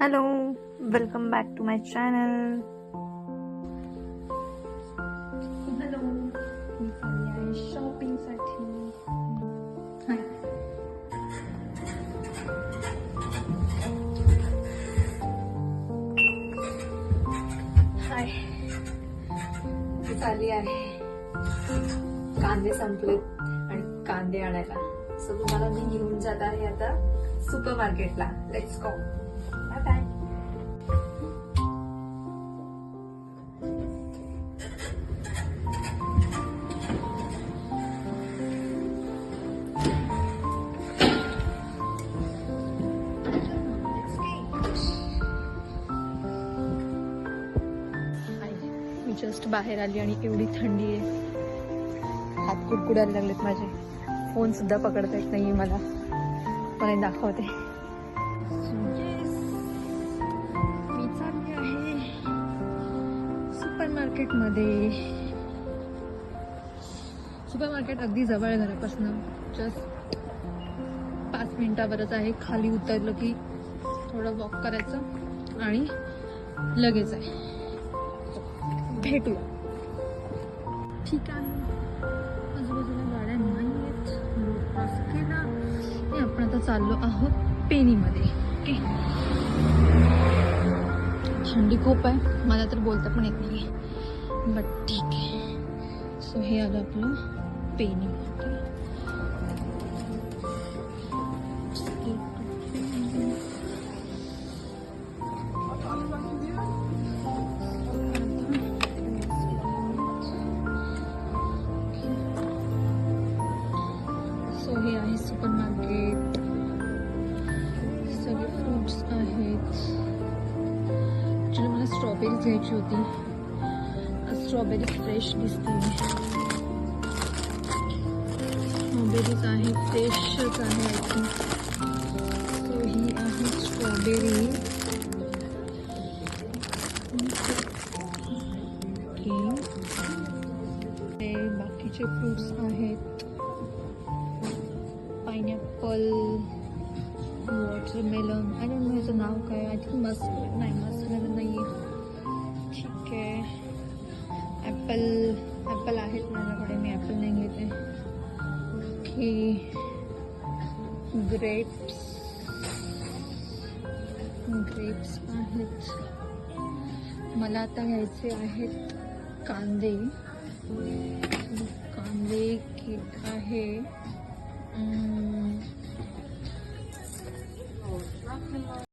Hello, welcome back to my channel. Hello, मी चालली आहे शॉपिंगसाठी. हाय, हाय, मी चालली आहे. कांदे संपलेत आणि कांदे आणायला. सो तुम्हाला मी घेऊन जात आहे आता सुपर मार्केटला. Let's go. Bye bye. मी जस्ट बाहेर आली आणि एवढी थंडी आहे. हात कुडकुडायला लागलेत माझे. फोन सुद्धा पकडता येत नाहीये मला. पण दाखवते. मी चालली आहे सुपर मार्केटमध्ये. सुपर मार्केट अगदी जवळ घरापासून. जस्ट 5 मिनिटावरच आहे. खाली उतरलं की थोडं वॉक करायचं आणि लगेच आहे. भेटूया. ठीक आहे. आजूबाजूला गाड्या नाही आहेत. रोड क्रॉस केला आणि आपण आता चाललो आहोत पेनीमध्ये. ओके. थंडी खूप आहे. मला तर बोलता पण येत नाही, बट ठीक आहे. सो हे आलं आपलं पेनी. सो हे आहे सुपर मार्केट. सगळे फ्रूट्स आहेत. ॲक्च्युली मला स्ट्रॉबेरीज घ्यायची होती. स्ट्रॉबेरी फ्रेश दिसते. स्ट्रॉबेरीज आहे, फ्रेशच आहे आय थिंक. सो ही आहे स्ट्रॉबेरी. ओके. बाकीचे फ्रूट्स आहेत. Pineapple, watermelon. I don't know याचं नाव काय. आय थिंक मस्कमेलन नाही आहे. ठीक आहे. ॲपल आहेत माझ्याकडे. मी ॲपल नाही घेते. ओके. ग्रेप्स आहेत. मला आता घ्यायचे आहेत कांदे. घेत आहे.